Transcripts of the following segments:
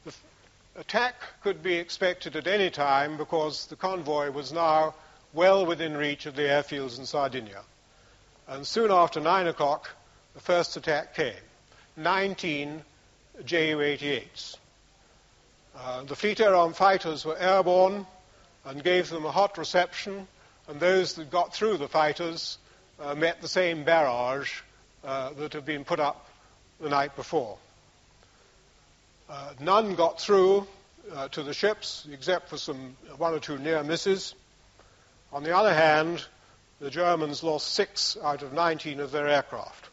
The attack could be expected at any time because the convoy was now well within reach of the airfields in Sardinia. And soon after 9 o'clock, the first attack came. 19 Ju-88s. The fleet air-arm fighters were airborne and gave them a hot reception, and those that got through the fighters met the same barrage that had been put up the night before. None got through to the ships except for one or two near misses. On the other hand, the Germans lost 6 out of 19 of their aircraft,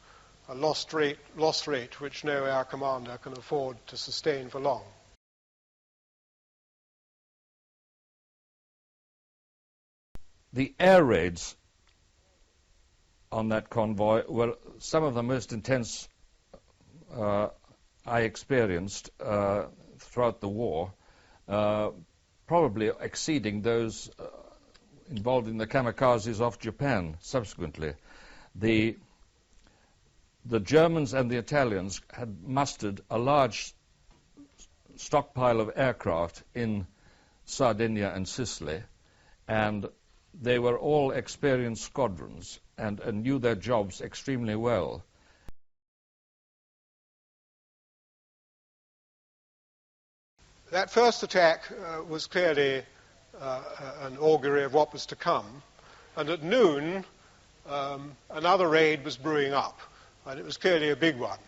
a loss rate which no air commander can afford to sustain for long. The air raids on that convoy were some of the most intense I experienced throughout the war, probably exceeding those involved in the kamikazes off Japan subsequently. The Germans and the Italians had mustered a large stockpile of aircraft in Sardinia and Sicily, and they were all experienced squadrons and knew their jobs extremely well. That first attack was clearly an augury of what was to come, and at noon another raid was brewing up, and it was clearly a big one.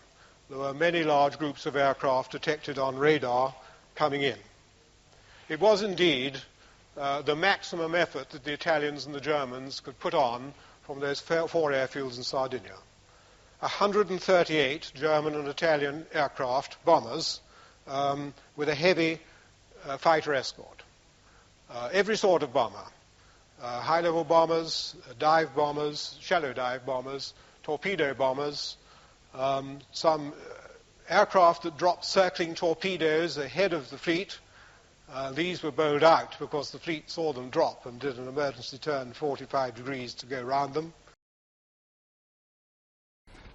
There were many large groups of aircraft detected on radar coming in. It was indeed the maximum effort that the Italians and the Germans could put on from those 4 airfields in Sardinia. 138 German and Italian aircraft, bombers, with a heavy fighter escort. Every sort of bomber, high-level bombers, dive bombers, shallow dive bombers, torpedo bombers, some aircraft that dropped circling torpedoes ahead of the fleet. These were bowled out because the fleet saw them drop and did an emergency turn 45 degrees to go round them.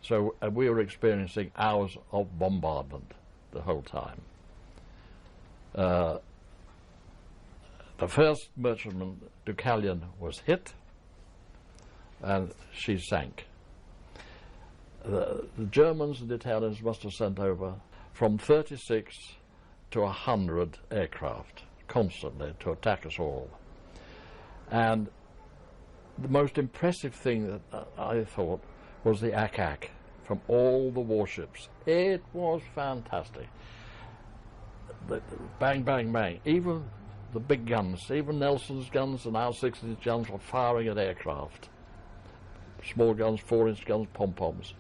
So we were experiencing hours of bombardment the whole time. The first merchantman, Deucalion, was hit and she sank. The Germans and the Italians must have sent over from 36 to 100 aircraft constantly to attack us all. And the most impressive thing that I thought was the ack-ack from all the warships. It was fantastic. Bang, bang, bang. Even the big guns, even Nelson's guns and our 6-inch guns were firing at aircraft. Small guns, 4-inch guns, pom-poms.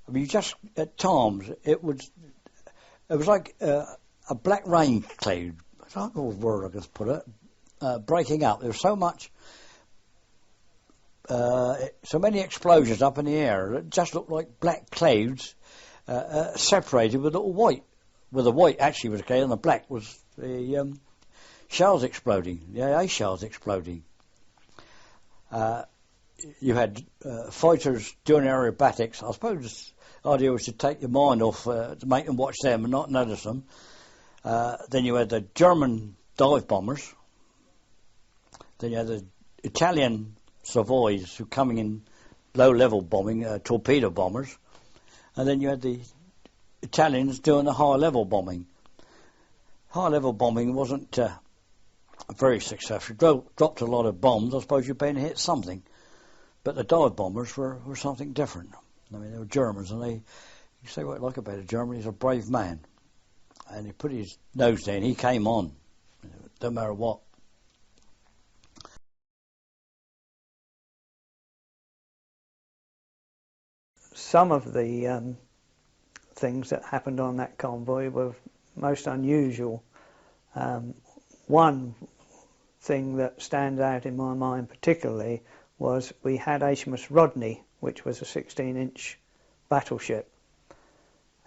I mean, just at times it was like a black rain cloud. I don't know what word I can put it. Breaking up. There was so much, so many explosions up in the air. It just looked like black clouds separated with little white. Well, the white actually was okay, and the black was the shells exploding, the AA shells exploding. You had fighters doing aerobatics. I suppose the idea was to take your mind off, to make them watch them and not notice them. Then you had the German dive bombers. Then you had the Italian Savoys who coming in low-level bombing, torpedo bombers. And then you had the Italians doing the high-level bombing. High-level bombing wasn't very successful. Dropped a lot of bombs. I suppose you're bound to hit something. But the dive bombers were something different. I mean, they were Germans, and you say what you like about a German, he's a brave man. And he put his nose down, he came on, don't matter what. Some of the things that happened on that convoy were most unusual. One thing that stands out in my mind particularly was we had HMS Rodney, which was a 16-inch battleship,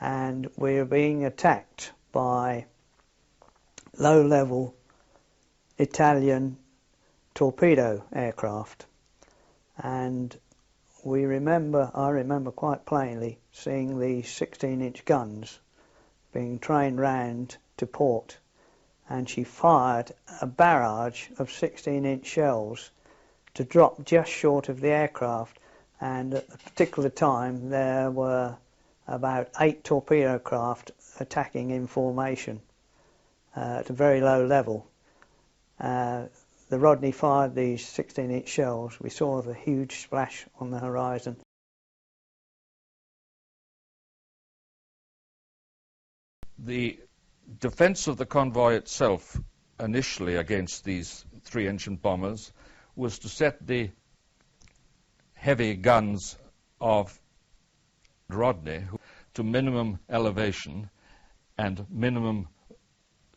and we were being attacked by low-level Italian torpedo aircraft, and I remember quite plainly seeing the 16-inch guns being trained round to port, and she fired a barrage of 16-inch shells to drop just short of the aircraft, and at a particular time there were about 8 torpedo craft attacking in formation at a very low level. The Rodney fired these 16-inch shells. We saw the huge splash on the horizon. The defense of the convoy itself, initially against these 3-engine bombers, was to set the heavy guns of Rodney to minimum elevation and minimum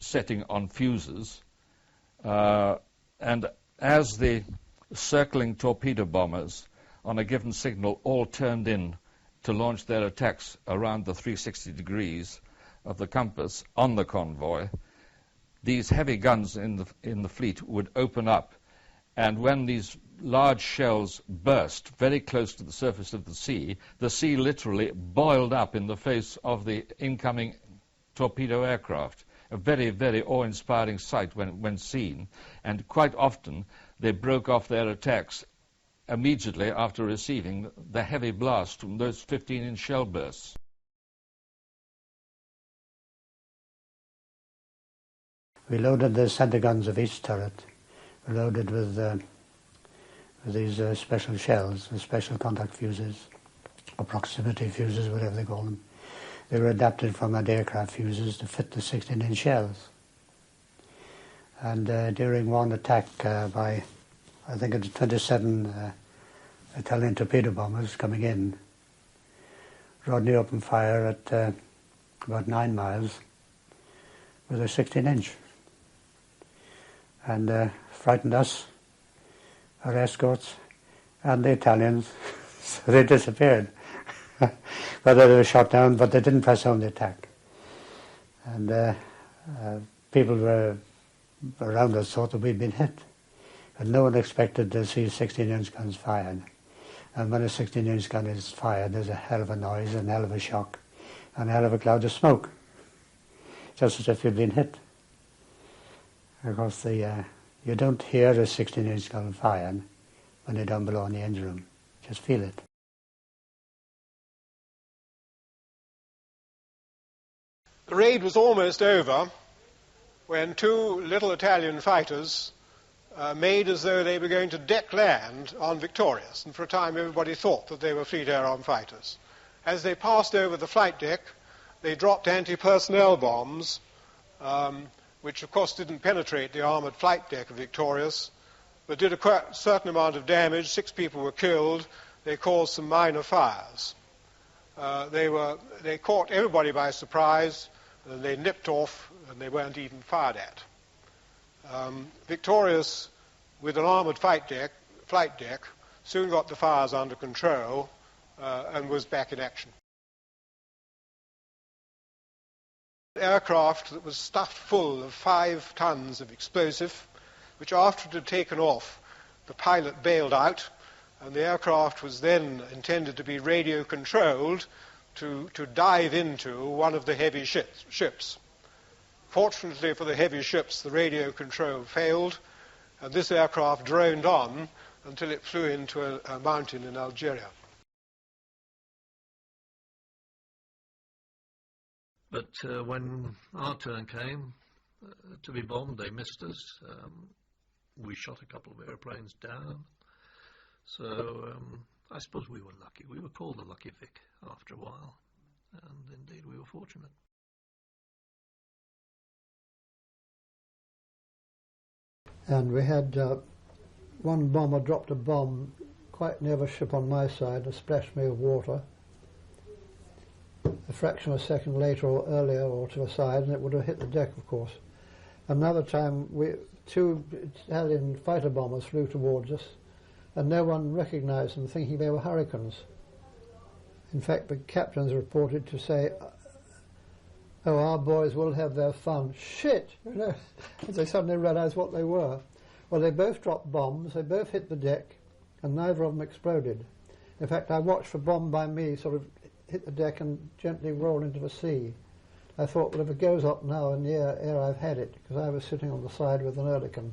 setting on fuses, and as the circling torpedo bombers on a given signal all turned in to launch their attacks around the 360 degrees of the compass on the convoy, these heavy guns in the fleet would open up, and when these large shells burst very close to the surface of the sea literally boiled up in the face of the incoming torpedo aircraft. A very, very awe-inspiring sight when seen, and quite often they broke off their attacks immediately after receiving the heavy blast from those 15-inch shell bursts. We loaded the centre guns of each turret, loaded with these special shells, the special contact fuses, or proximity fuses, whatever they call them. They were adapted from anti-aircraft fuses to fit the 16-inch shells. And during one attack by, I think it was 27 Italian torpedo bombers coming in, Rodney opened fire at about 9 miles with a 16-inch. And frightened us, our escorts, and the Italians, so they disappeared. Whether they were shot down, but they didn't press on the attack. And people were around us thought that we'd been hit. And no one expected to see 16-inch guns fired. And when a 16-inch gun is fired, there's a hell of a noise, and a hell of a shock, and a hell of a cloud of smoke, just as if you'd been hit. Because you don't hear a 16-inch gun fired when you're down below in the engine room. Just feel it. The raid was almost over when 2 little Italian fighters made as though they were going to deck land on Victorious, and for a time everybody thought that they were Fleet Air Arm fighters. As they passed over the flight deck, they dropped anti-personnel bombs, which of course didn't penetrate the armoured flight deck of Victorious, but did a certain amount of damage. 6 people were killed. They caused some minor fires. They caught everybody by surprise, and they nipped off, and they weren't even fired at. Victorious, with an armoured flight deck, soon got the fires under control and was back in action. Aircraft that was stuffed full of 5 tons of explosive, which after it had taken off, the pilot bailed out, and the aircraft was then intended to be radio controlled to dive into one of the heavy ships. Fortunately for the heavy ships, the radio control failed, and this aircraft droned on until it flew into a mountain in Algeria. But when our turn came to be bombed, they missed us. We shot a couple of airplanes down. So I suppose we were lucky. We were called the Lucky Vic after a while. And indeed, we were fortunate. And we had one bomber dropped a bomb quite near a ship on my side and splashed me with water. A fraction of a second later or earlier or to the side, and it would have hit the deck, of course. Another time, 2 Italian fighter bombers flew towards us, and no one recognized them, thinking they were Hurricanes. In fact, the captains reported to say, "Oh, our boys will have their fun." Shit! You know, they suddenly realized what they were. Well, they both dropped bombs, they both hit the deck, and neither of them exploded. In fact, I watched for bomb by me sort of hit the deck and gently roll into the sea. I thought, well, if it goes up now in the air, I've had it, because I was sitting on the side with an Oerlikon,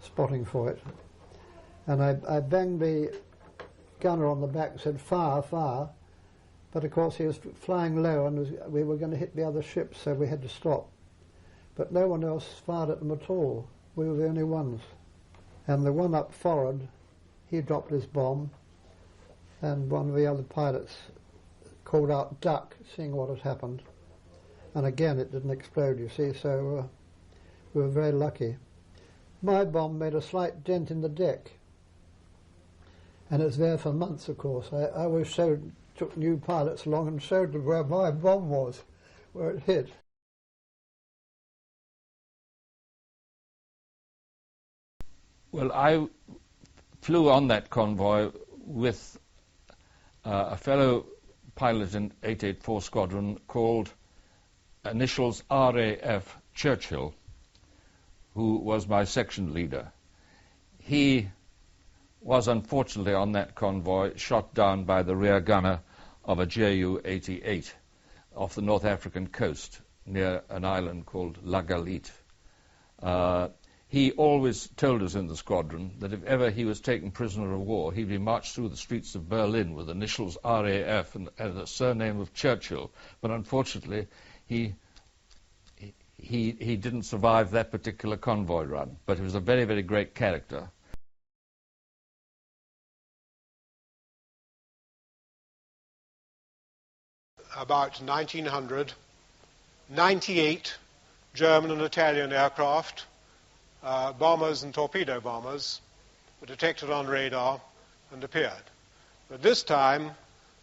spotting for it. And I banged the gunner on the back and said, fire, fire. But of course he was flying low and we were going to hit the other ships, so we had to stop. But no one else fired at them at all. We were the only ones. And the one up forward, he dropped his bomb, and one of the other pilots called out duck, seeing what had happened. And again it didn't explode, you see, so we were very lucky. My bomb made a slight dent in the deck, and it was there for months, of course. I always took new pilots along and showed them where my bomb was, where it hit. Well, I flew on that convoy with a fellow pilot in 884 Squadron called initials RAF Churchill, who was my section leader. He was unfortunately on that convoy shot down by the rear gunner of a Ju-88 off the North African coast near an island called La Galite. He always told us in the squadron that if ever he was taken prisoner of war, he'd be marched through the streets of Berlin with initials RAF and a surname of Churchill. But unfortunately, he didn't survive that particular convoy run. But he was a very, very great character. About 1900, 98 German and Italian aircraft, bombers and torpedo bombers, were detected on radar and appeared. But this time,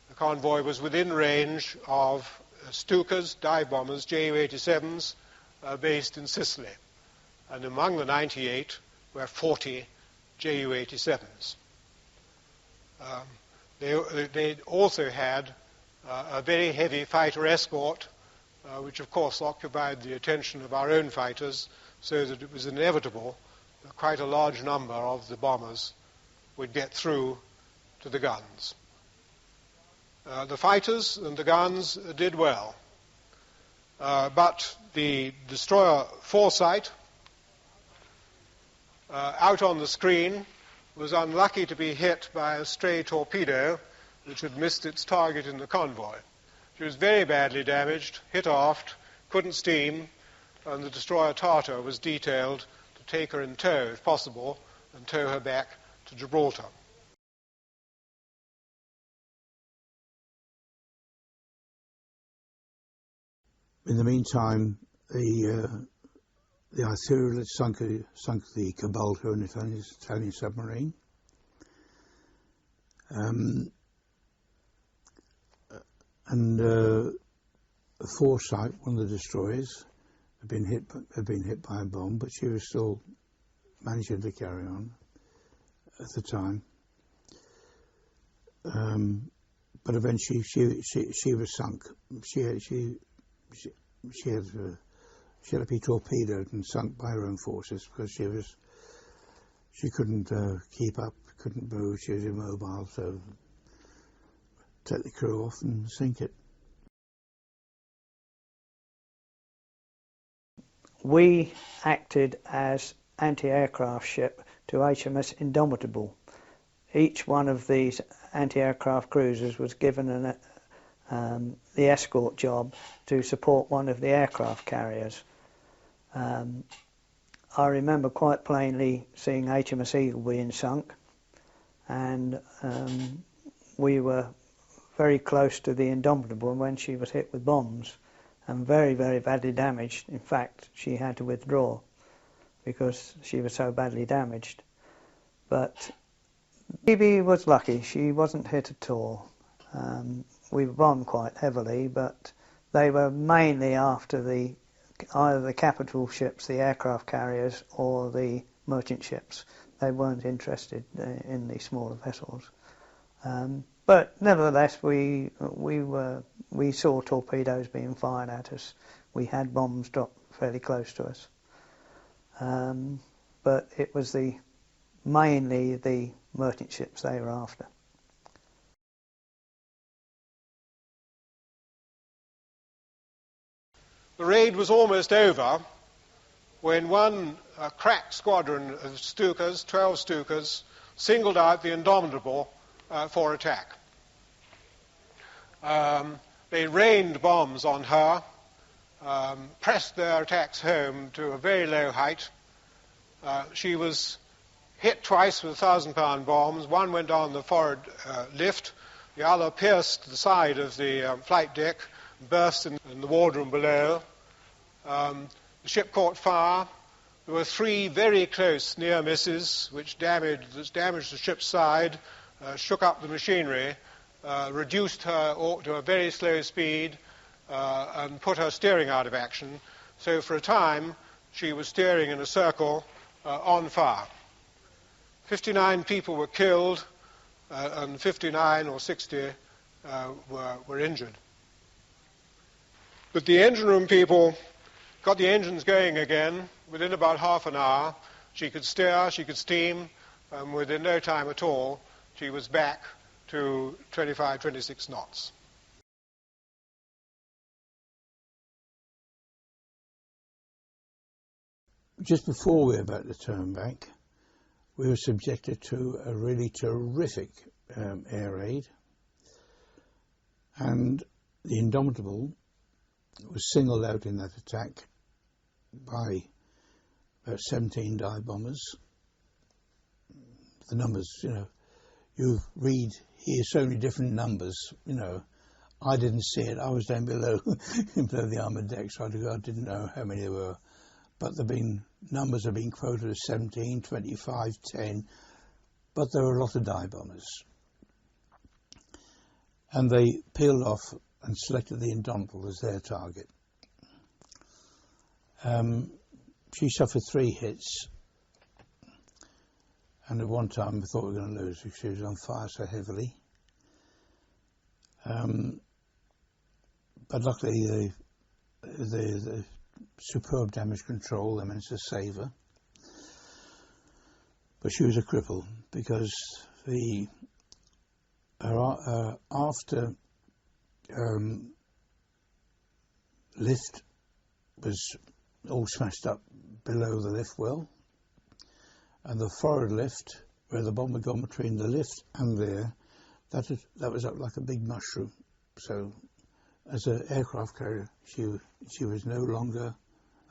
the convoy was within range of Stukas, dive bombers, Ju-87s, based in Sicily. And among the 98 were 40 Ju-87s. They also had a very heavy fighter escort, which of course occupied the attention of our own fighters, so that it was inevitable that quite a large number of the bombers would get through to the guns. The fighters and the guns did well, but the destroyer Foresight, out on the screen, was unlucky to be hit by a stray torpedo which had missed its target in the convoy. She was very badly damaged, hit aft, couldn't steam, and the destroyer Tartar was detailed to take her in tow, if possible, and tow her back to Gibraltar. In the meantime, the artillery sunk the Gibraltar, an Italian submarine. And Foresight, one of the destroyers, had been hit by a bomb, but she was still managing to carry on at the time. But eventually, she was sunk. She had to be torpedoed and sunk by her own forces because she couldn't keep up, couldn't move. She was immobile, so take the crew off and sink it. We acted as anti-aircraft ship to HMS Indomitable. Each one of these anti-aircraft cruisers was given the escort job to support one of the aircraft carriers. I remember quite plainly seeing HMS Eagle being sunk, and we were very close to the Indomitable when she was hit with bombs and very, very badly damaged. In fact, she had to withdraw because she was so badly damaged. But BB was lucky. She wasn't hit at all. We were bombed quite heavily, but they were mainly after either the capital ships, the aircraft carriers, or the merchant ships. They weren't interested in the smaller vessels. But nevertheless, we saw torpedoes being fired at us. We had bombs dropped fairly close to us. But it was mainly the merchant ships they were after. The raid was almost over when one crack squadron of Stukas, 12 Stukas, singled out the Indomitable for attack. They rained bombs on her, pressed their attacks home to a very low height. She was hit twice with 1,000-pound bombs. One went down the forward lift, the other pierced the side of the flight deck, burst in the wardroom below. The ship caught fire. There were 3 very close near misses which damaged the ship's side, shook up the machinery, reduced her to a very slow speed, and put her steering out of action. So for a time she was steering in a circle on fire. 59 people were killed and 59 or 60 were injured. But the engine room people got the engines going again within about half an hour. She could steer, she could steam, and within no time at all she was back to 25, 26 knots. Just before we were about to turn back, we were subjected to a really terrific air raid, and the Indomitable was singled out in that attack by about 17 dive bombers. The numbers, you hear so many different numbers, I didn't see it. I was down below, below the armoured deck, so I didn't know how many there were. But numbers have been quoted as 17, 25, 10, but there were a lot of dive bombers. And they peeled off and selected the Indomitable as their target. She suffered 3 hits, and at one time we thought we were going to lose because she was on fire so heavily. But luckily the superb damage control, they managed to save her. But she was a cripple because her after lift was all smashed up below the lift well, and the forward lift, where the bomb had gone between the lift and there, that was up like a big mushroom. So as an aircraft carrier, she was no longer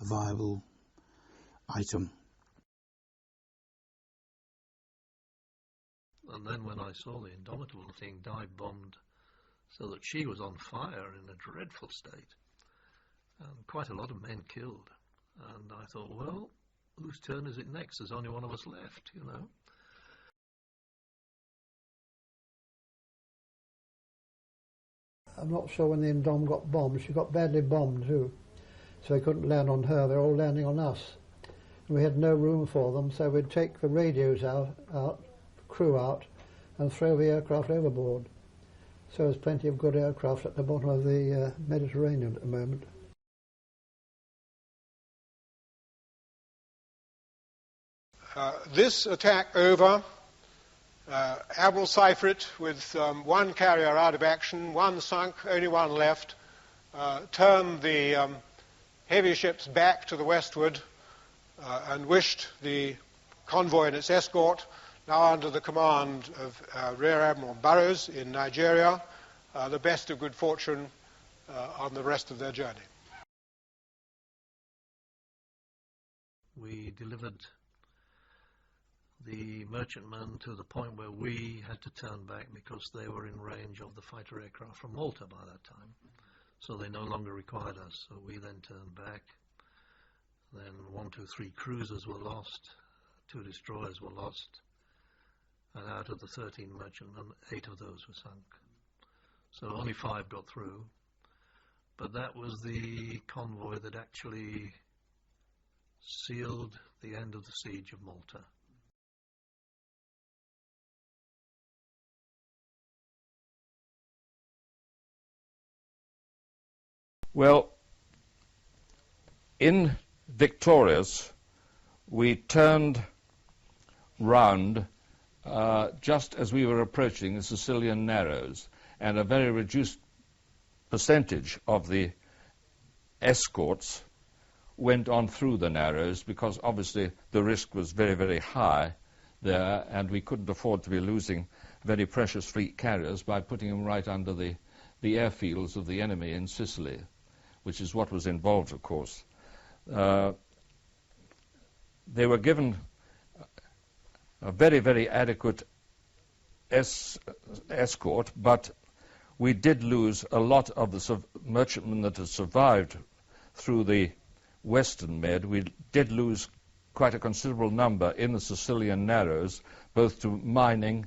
a viable item. And then when I saw the Indomitable thing dive bombed so that she was on fire in a dreadful state, and quite a lot of men killed, and I thought, well, whose turn is it next? There's only one of us left, I'm not sure when the Indom got bombed. She got badly bombed too, so they couldn't land on her. They were all landing on us. And we had no room for them, so we'd take the radios out, crew out, and throw the aircraft overboard. So there's plenty of good aircraft at the bottom of the Mediterranean at the moment. This attack over, Admiral Seifert, with one carrier out of action, one sunk, only one left, turned the heavy ships back to the westward and wished the convoy and its escort, now under the command of Rear Admiral Burrows in Nigeria, the best of good fortune on the rest of their journey. We delivered the merchantmen to the point where we had to turn back because they were in range of the fighter aircraft from Malta by that time. So they no longer required us, so we then turned back. Then 1, 2, 3 cruisers were lost, 2 destroyers were lost, and out of the 13 merchantmen, 8 of those were sunk. So only 5 got through, but that was the convoy that actually sealed the end of the siege of Malta. Well, in Victorious, we turned round just as we were approaching the Sicilian Narrows, and a very reduced percentage of the escorts went on through the Narrows, because obviously the risk was very, very high there, and we couldn't afford to be losing very precious fleet carriers by putting them right under the airfields of the enemy in Sicily, which is what was involved, of course. They were given a very, very adequate escort, but we did lose a lot of the merchantmen that had survived through the Western Med. We did lose quite a considerable number in the Sicilian Narrows, both to mining,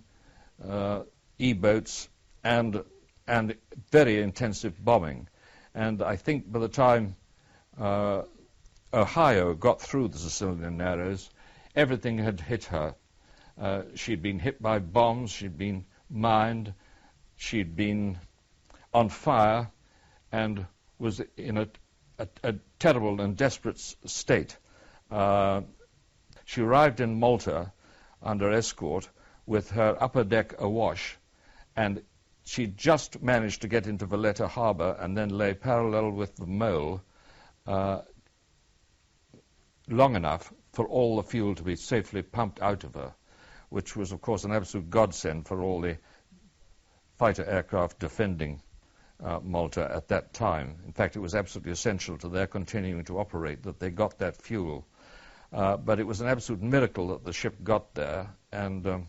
E-boats, and very intensive bombing. And I think by the time Ohio got through the Sicilian Narrows, everything had hit her. She'd been hit by bombs, she'd been mined, she'd been on fire, and was in a terrible and desperate state. She arrived in Malta under escort with her upper deck awash, and she just managed to get into Valletta harbour and then lay parallel with the mole long enough for all the fuel to be safely pumped out of her, which was, of course, an absolute godsend for all the fighter aircraft defending Malta at that time. In fact, it was absolutely essential to their continuing to operate that they got that fuel. But it was an absolute miracle that the ship got there, and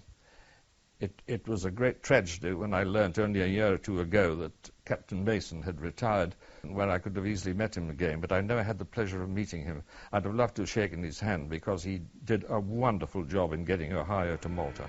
it was a great tragedy when I learnt only a year or two ago that Captain Mason had retired, where I could have easily met him again, but I never had the pleasure of meeting him. I'd have loved to have shaken his hand, because he did a wonderful job in getting Ohio to Malta.